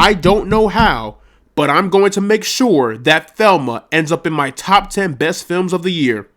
I don't know how, but I'm going to make sure that Thelma ends up in my top 10 best films of the year.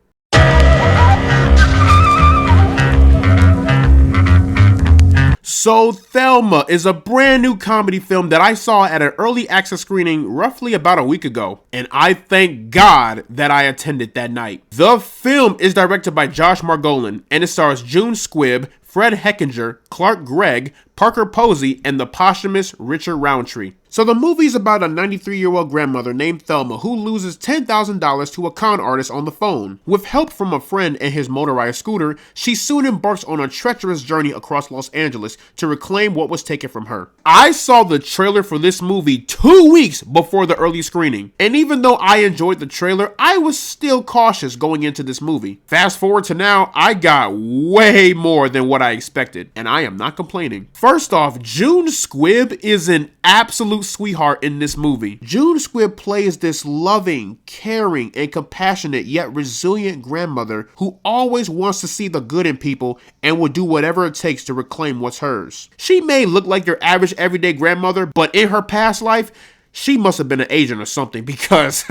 So Thelma is a brand new comedy film that I saw at an early access screening roughly about a week ago, and I thank God that I attended that night. The film is directed by Josh Margolin, and it stars June Squibb, Fred Heckinger, Clark Gregg, Parker Posey, and the posthumous Richard Roundtree. So the movie is about a 93-year-old grandmother named Thelma who loses $10,000 to a con artist on the phone. With help from a friend and his motorized scooter, she soon embarks on a treacherous journey across Los Angeles to reclaim what was taken from her. I saw the trailer for this movie 2 weeks before the early screening, and even though I enjoyed the trailer, I was still cautious going into this movie. Fast forward to now, I got way more than what I expected, and I am not complaining. First off, June Squibb is an absolute sweetheart in this movie. June Squibb plays this loving, caring, and compassionate yet resilient grandmother who always wants to see the good in people and will do whatever it takes to reclaim what's hers. She may look like your average everyday grandmother, but in her past life, she must have been an agent or something because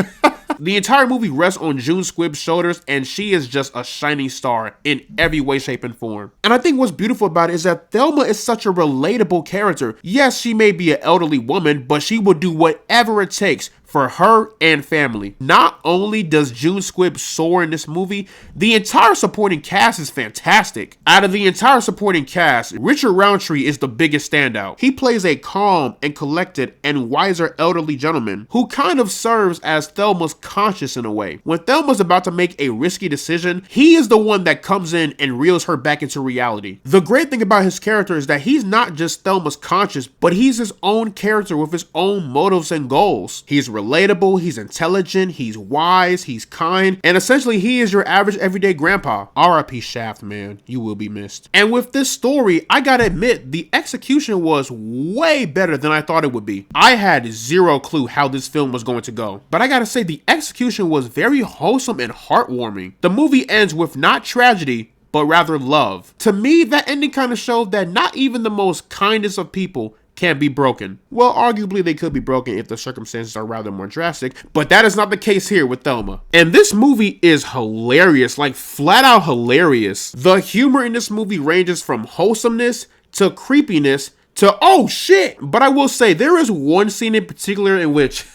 the entire movie rests on June Squibb's shoulders, and she is just a shining star in every way, shape, and form. And I think what's beautiful about it is that Thelma is such a relatable character. Yes, she may be an elderly woman, but she will do whatever it takes for her and family. Not only does June Squibb soar in this movie, the entire supporting cast is fantastic. Out of the entire supporting cast, Richard Roundtree is the biggest standout. He plays a calm and collected and wiser elderly gentleman who kind of serves as Thelma's conscience in a way. When Thelma's about to make a risky decision, he is the one that comes in and reels her back into reality. The great thing about his character is that he's not just Thelma's conscience, but he's his own character with his own motives and goals. He's relatable, he's intelligent, he's wise, he's kind, and essentially he is your average everyday grandpa. R.I.P. Shaft, man, you will be missed. And with this story, I gotta admit, the execution was way better than I thought it would be. I had zero clue how this film was going to go, but I gotta say the execution was very wholesome and heartwarming. The movie ends with not tragedy, but rather love. To me, that ending kind of showed that not even the most kindest of people can be broken. Well, arguably they could be broken if the circumstances are rather more drastic, but that is not the case here with Thelma. And this movie is hilarious, like flat out hilarious. The humor in this movie ranges from wholesomeness to creepiness to oh shit. But I will say there is one scene in particular in which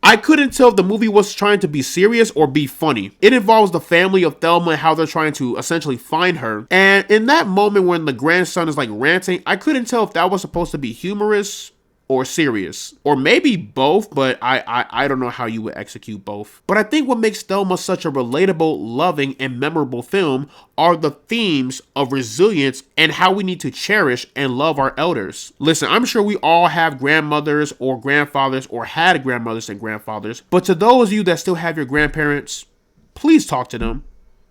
I couldn't tell if the movie was trying to be serious or be funny. It involves the family of Thelma and how they're trying to essentially find her. And in that moment when the grandson is like ranting, I couldn't tell if that was supposed to be humorous or serious, or maybe both, but I don't know how you would execute both. But I think what makes Thelma such a relatable, loving, and memorable film are the themes of resilience and how we need to cherish and love our elders. Listen, I'm sure we all have grandmothers or grandfathers or had grandmothers and grandfathers, but to those of you that still have your grandparents, please talk to them.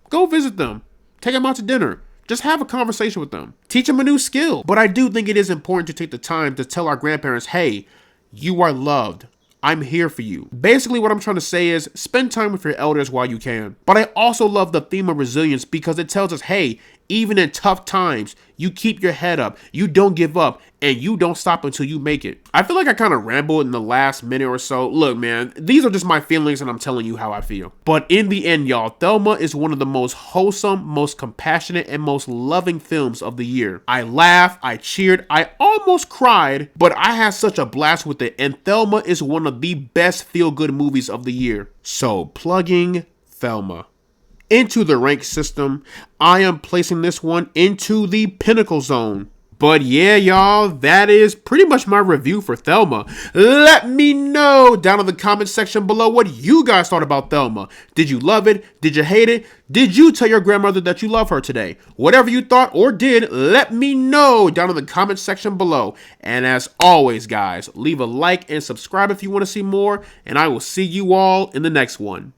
Go visit them. Take them out to dinner. Just have a conversation with them. Teach them a new skill. But I do think it is important to take the time to tell our grandparents, hey, you are loved. I'm here for you. Basically, what I'm trying to say is spend time with your elders while you can. But I also love the theme of resilience because it tells us, hey, even in tough times, you keep your head up, you don't give up, and you don't stop until you make it. I feel like I kind of rambled in the last minute or so. Look, man, these are just my feelings and I'm telling you how I feel. But in the end, y'all, Thelma is one of the most wholesome, most compassionate, and most loving films of the year. I laughed, I cheered, I almost cried, but I had such a blast with it, and Thelma is one of the best feel-good movies of the year. So, plugging Thelma into the rank system, I am placing this one into the pinnacle zone. But yeah, y'all, that is pretty much my review for Thelma. Let me know down in the comment section below what you guys thought about Thelma. Did you love it? Did you hate it? Did you tell your grandmother that you love her today? Whatever you thought or did, let me know down in the comment section below. And as always, guys, leave a like and subscribe if you want to see more, and I will see you all in the next one.